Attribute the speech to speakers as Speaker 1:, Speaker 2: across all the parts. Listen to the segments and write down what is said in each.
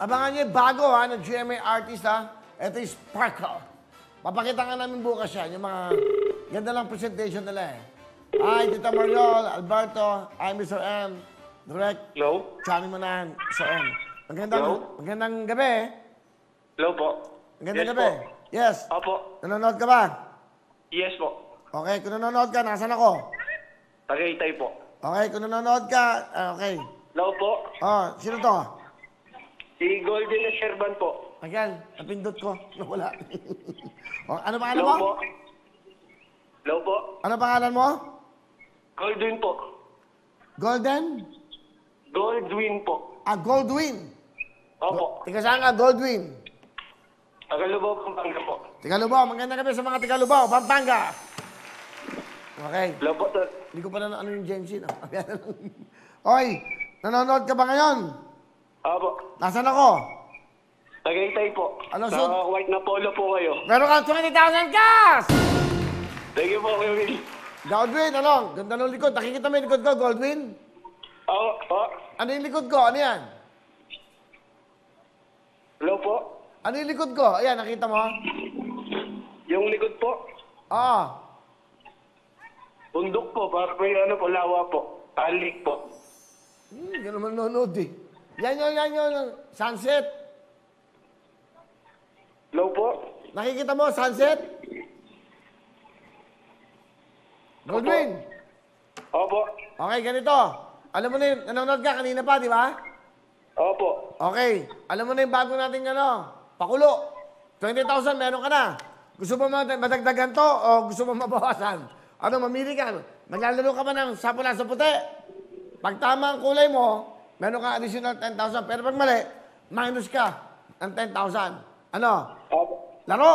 Speaker 1: Abangan niyo yung bago ha, ng GMA artist ha. Ito yung Sparkle. Papakita nga namin bukas yan, yung mga ganda lang presentation nila eh. Hi, Tita Mariol, Alberto, I'm Mr. M. Direct.
Speaker 2: Hello?
Speaker 1: Chani mo na, Mr. M.
Speaker 2: Hello?
Speaker 1: Magandang gabi eh.
Speaker 2: Hello po.
Speaker 1: Magandang
Speaker 2: Yes
Speaker 1: gabi.
Speaker 2: po.
Speaker 1: Yes.
Speaker 2: Opo.
Speaker 1: Nanonood ka ba?
Speaker 2: Yes po.
Speaker 1: Okay, kung nanonood ka, nasan ako?
Speaker 2: Tagaytay po.
Speaker 1: Okay, kung nanonood ka, okay.
Speaker 2: Hello po.
Speaker 1: Oh, sino to?
Speaker 2: Si Golden Sherban po.
Speaker 1: Miguel, napindot ko. Wala. Oh, ano pangalan
Speaker 2: Hello
Speaker 1: mo?
Speaker 2: po. Hello po.
Speaker 1: Ano pangalan mo?
Speaker 2: Goldwyn po.
Speaker 1: Golden?
Speaker 2: Goldwyn po.
Speaker 1: Ah, Goldwyn.
Speaker 2: Opo.
Speaker 1: Tiga saan ka, Goldwyn?
Speaker 2: Tagalubaw, Pampanga po.
Speaker 1: Tigalubaw. Maganda gabi sa mga Tigalubaw, Pampanga. Okay.
Speaker 2: Hello po, sir.
Speaker 1: Hindi ko pa na ano yung Gen Z, no? Oy, nanonood ka ba ngayon?
Speaker 2: Opo.
Speaker 1: Nasaan ako?
Speaker 2: Tagaytay po.
Speaker 1: Ano,
Speaker 2: Sa
Speaker 1: sud?
Speaker 2: white na polo po kayo.
Speaker 1: Meron ka 20,000 cash!
Speaker 2: Thank you po, Kuya Will.
Speaker 1: Goldwyn, ano? Ganda ng likod. Nakikita mo yung likod ko, Goldwyn?
Speaker 2: Po.
Speaker 1: Ano yung likod ko? Ano yan?
Speaker 2: Hello po.
Speaker 1: Ano yung likod ko? Ayan, nakita mo?
Speaker 2: Yung likod po.
Speaker 1: Oo.
Speaker 2: Bundok po. Para may ano po, lawa po. Talik po.
Speaker 1: Ganun man nanonood eh. Yan yun. Sunset.
Speaker 2: Hello po.
Speaker 1: Nakikita mo, sunset? Goldwyn.
Speaker 2: Opo.
Speaker 1: Okay, ganito. Alam mo na yun, nanonood ka kanina pa, di ba?
Speaker 2: Opo.
Speaker 1: Okay. Alam mo na yung bago nating pakulo. 20,000 meron ka na. Gusto mo madagdagan to o gusto mo mabawasan? Ano, mamili ka. Maglalaro ka ba ng sapula sa puti? Pag tama ang kulay mo, meron ka additional 10,000. Pero pag mali, minus ka ng 10,000. Ano?
Speaker 2: Opo.
Speaker 1: Laro!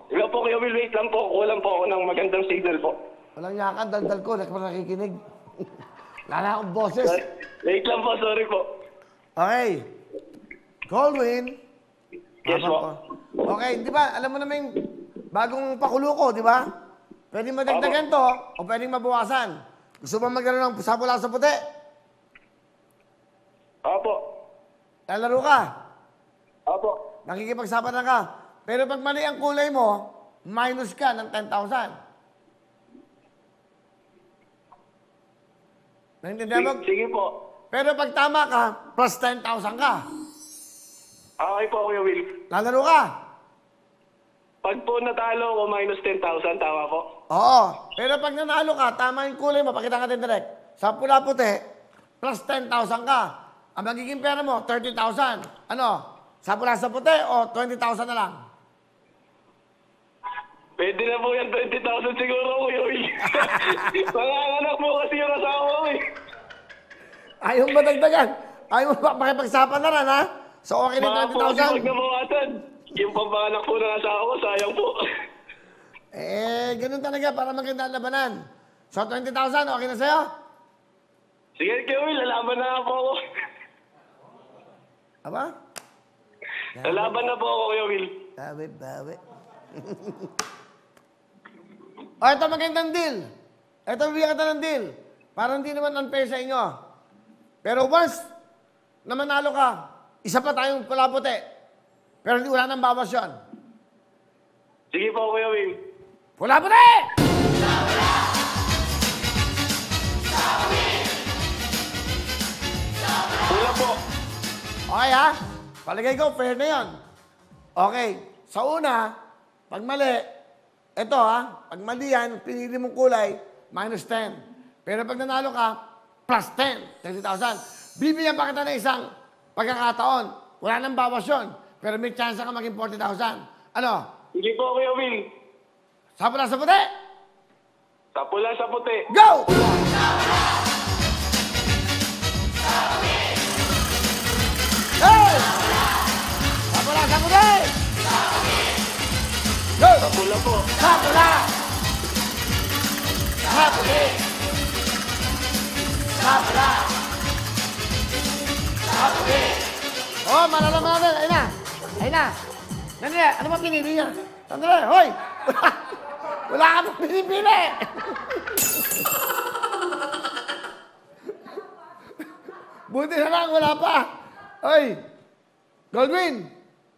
Speaker 2: Hello po, Kuya Will. Wait lang po. Kulang po ako ng magandang signal po.
Speaker 1: Walang yakan, daldal ko. Nakikinig. Lala akong boses.
Speaker 2: Wait lang po. Sorry po.
Speaker 1: Okay. Goldwyn.
Speaker 2: Yes po.
Speaker 1: Okay, di ba? Alam mo naman yung bagong pakulo ko, di ba? Pwedeng madagdagan to o pwedeng mabawasan. Gusto ba magkaroon ng sapula sa puti?
Speaker 2: Opo.
Speaker 1: Lalaro ka.
Speaker 2: Opo.
Speaker 1: Nakikipagsapan na ka. Pero pag mali ang kulay mo, minus ka ng 10,000. Naintindihan mo?
Speaker 2: Sige po.
Speaker 1: Pero pag tama ka, plus 10,000 ka.
Speaker 2: Okay po, Kuya Will.
Speaker 1: Lalaro ka.
Speaker 2: Pag po natalo ko, minus 10,000. Tama po.
Speaker 1: Oo. Pero pag nanalo ka, tama yung kulay mo, pakita ka din direct. Sa pula-puti, plus 10,000 ka. Ang magiging pera mo, 30,000. Ano? Sa pula sa puti o 20,000 na lang?
Speaker 2: Pwede na po yan, 20,000 siguro, Kuya Will. Manganganak po kasi yung asawa ko eh.
Speaker 1: Ayaw mo madagdagan. Ayaw mo makipagsapan na rin, ha? So, okay na
Speaker 2: Baka po kasi
Speaker 1: 20,000?
Speaker 2: pag nabawasan, yung pampanganak po ng asawa ko, sayang po.
Speaker 1: Ganun talaga para maganda ang labanan. So, 20,000, okay na sa'yo?
Speaker 2: Sige, Kuya Will, lalaban na po ako.
Speaker 1: Aba?
Speaker 2: Lalaban na po ako, Kuya Will.
Speaker 1: Bawi. O, ito magandang deal. Ito, bibigyan kita ng deal. Parang hindi naman unfair sa inyo. Pero once na manalo ka, isa pa tayong pula-puti. Pero hindi wala nang bawas yun.
Speaker 2: Sige po, Kuya Will.
Speaker 1: Pula-puti!
Speaker 2: Pula po.
Speaker 1: Okay ha? Palagay ko, fair na yun. Okay. Sa una, pag mali, ito ha, pag mali yan, pinili mong kulay, minus 10. Pero pag nanalo ka, plus 10, 30,000. Bibigyan pa kita ng isang pagkakataon. Wala nang bawas yun. Pero may chance ka maging 40,000. Ano?
Speaker 2: Sige po, Kuya Will.
Speaker 1: Sapula sa puti?
Speaker 2: Sa pula, sa puti.
Speaker 1: Go! Hey! Sapula sa puti! Go!
Speaker 2: Sa pula po.
Speaker 1: Sapula! Sa puti! Sapula! Sa puti! Oh, malalaman natin. Ayun na. Ayun na. Nandali, ano ba pinili niya? Sandali, hoy! Wala ka pa pinipili! Buti na lang, wala pa. Oy, Goldwyn.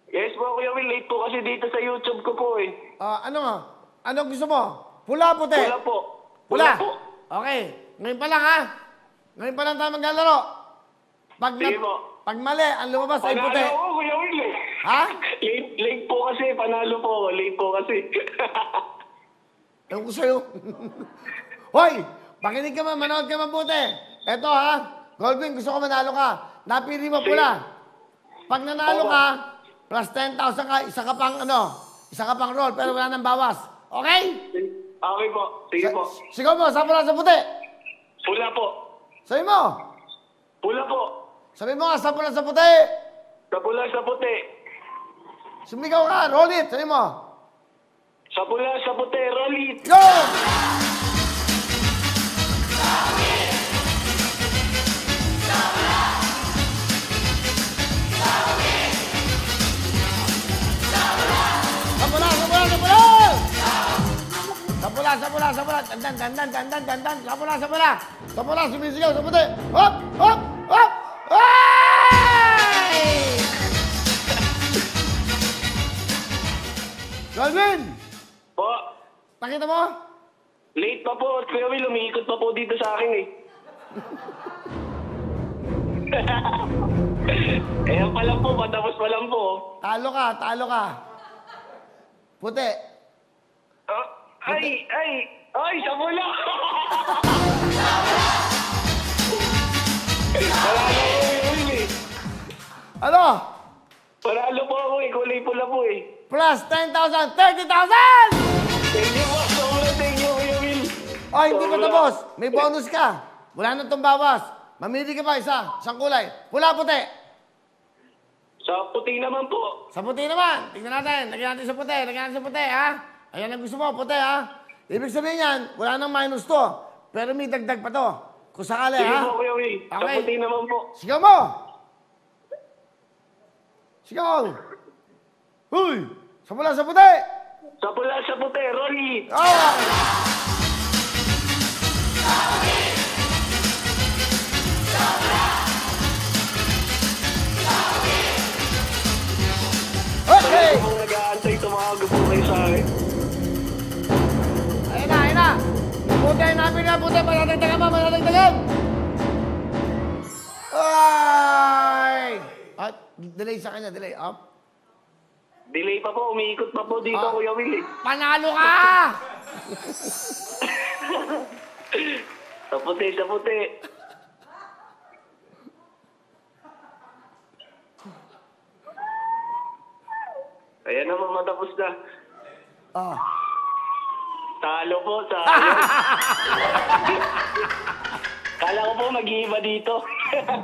Speaker 2: Yes po, Kuya Will. Late po kasi dito sa YouTube ko po eh.
Speaker 1: Ano nga? Anong gusto mo? Pula, puti?
Speaker 2: Pula po.
Speaker 1: Pula?
Speaker 2: Po.
Speaker 1: Okay. Ngayon pa lang, ha? Ngayon pa lang tayo maglalaro.
Speaker 2: Sige po.
Speaker 1: Pag mali, ang lumabas ay puti.
Speaker 2: Panalo ko, Kuya Will eh.
Speaker 1: Ha?
Speaker 2: Late po kasi. Panalo po ako. Late po kasi.
Speaker 1: Ewan ko sa'yo. Hoy! Pakinig ka man, manood ka mabuti. Eto, ha? Goldwyn, gusto ko manalo ka. Napili mo pula. Pag nanalo ka, plus 10,000 ka, isa ka pang roll, pero wala nang bawas. Okay?
Speaker 2: Okay po. Sige po.
Speaker 1: Sigaw mo, sa pula, sa puti.
Speaker 2: Pula po.
Speaker 1: Sabi mo.
Speaker 2: Pula po.
Speaker 1: Sabi mo nga, sa pula, sa puti.
Speaker 2: Sa pula, sa puti.
Speaker 1: Sumigaw ka, roll it. Sabi mo.
Speaker 2: Sa pula, sa puti. Roll it.
Speaker 1: Go! Sa pula. Sa pula, sumisigaw, sa puti. Hop! Hop! Hop! Ay! Galvin!
Speaker 2: Po.
Speaker 1: Nakita mo?
Speaker 2: Late pa po. Kuya Will, umiikot pa po dito sa akin eh. Ayan pa lang po. Patapos pa lang po.
Speaker 1: Talo ka. Puti.
Speaker 2: Ay, sa pula! Panalo po, Kuya Will eh.
Speaker 1: Ano?
Speaker 2: Panalo po ako eh. Kulay pula po eh.
Speaker 1: Plus 10,000, 30,000!
Speaker 2: Thank you po. Sobrang thank you, Kuya Will.
Speaker 1: Oh, hindi pa tapos. May bonus ka. Wala na itong bawas. Mamili ka pa isang kulay. Pula, puti.
Speaker 2: Sa puti naman po.
Speaker 1: Sa puti naman. Tingnan natin. Lagyan natin sa puti, ha? Ayan ang gusto mo, puti, ha? Ibig sabihin yan, wala nang minus to. Pero may dagdag pa to. Kung sakali,
Speaker 2: Sige
Speaker 1: ha?
Speaker 2: po, Kuya Will. Sa
Speaker 1: Okay.
Speaker 2: puti naman po.
Speaker 1: Sigaw mo! Sigaw! Huy! Sa pula, sa puti!
Speaker 2: Sa pula, sa puti. Roll it.
Speaker 1: Oh! Okay!
Speaker 2: Kung nag-aantay, tumago po kayo sa akin.
Speaker 1: Ayun na! Puti, namin na puti! Matatagdagan! Ay! At, delay sa kanya, delay. Up.
Speaker 2: Delay pa po. Umiikot pa po dito,
Speaker 1: Ah.
Speaker 2: Kuya Will eh.
Speaker 1: Panalo ka!
Speaker 2: Sa puti, sa puti. Ayan naman, matapos na.
Speaker 1: Ah.
Speaker 2: Talo po, talo. Kala ko po mag-iiba dito.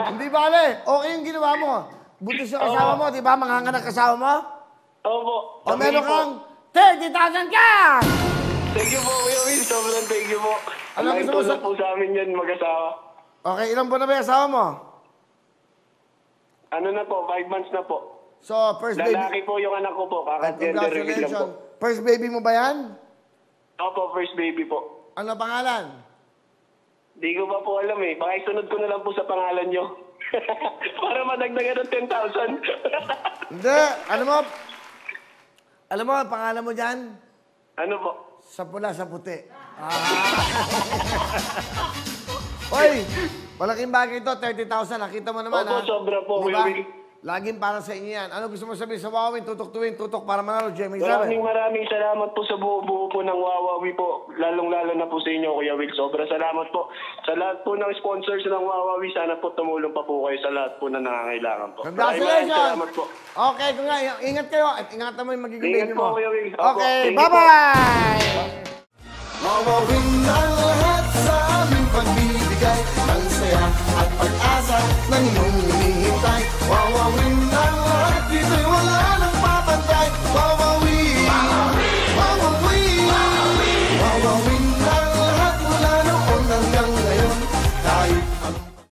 Speaker 1: Hindi bale. Okay yung ginawa mo. Buti sa kasama mo, di ba? Manganganak kasama mo?
Speaker 2: Opo.
Speaker 1: O meron kang 30,000 ka!
Speaker 2: Thank you po, Kuya Will. Sobrang thank you po.
Speaker 1: Alam
Speaker 2: Ang
Speaker 1: gusto mo
Speaker 2: tulong po sa amin yan, mag-asawa.
Speaker 1: Okay, ilang buwan na ba yung asawa mo?
Speaker 2: Ano na po, 5 months na po.
Speaker 1: So, first baby.
Speaker 2: Lalaki po yung anak ko po, kaka-gender reveal lang po.
Speaker 1: Congratulations. First baby mo ba yan?
Speaker 2: Opo, first baby po.
Speaker 1: Ano pangalan?
Speaker 2: Di ko pa po alam eh. Baka isunod ko na lang po sa pangalan nyo. Para madagdagan ng 10,000.
Speaker 1: Hindi. Alam mo, ang pangalan mo dyan?
Speaker 2: Ano po?
Speaker 1: Sa pula, sa puti. Oy, malaking bagay ito, 30,000. Nakita mo naman,
Speaker 2: Opo,
Speaker 1: ha?
Speaker 2: sobra po,
Speaker 1: Diba?
Speaker 2: Kuya Will.
Speaker 1: Laging para sa inyo yan. Ano gusto mo sabihin sa Wawawin? Tutok para manalo, Jamie. Sabi.
Speaker 2: Maraming salamat po sa buo po ng Wawawi po. Lalong-lalo na po sa inyo, Kuya Will. Sobra salamat po. Sa lahat po ng sponsors ng Wawawi, sana po tumulong pa po kayo sa lahat po na nangangailangan po.
Speaker 1: Congratulations!
Speaker 2: Maraming salamat po.
Speaker 1: Okay, kung nga, ingat kayo at ingatan mo yung magiging
Speaker 2: Ingat
Speaker 1: baby
Speaker 2: po,
Speaker 1: mo.
Speaker 2: Kuya Will. Opo,
Speaker 1: Okay,
Speaker 2: thank you po.
Speaker 1: bye-bye!
Speaker 3: Wawawin ang lahat sa aming pagbibigay ng saya at pag-asa ng iyong hinihintay. Wawawin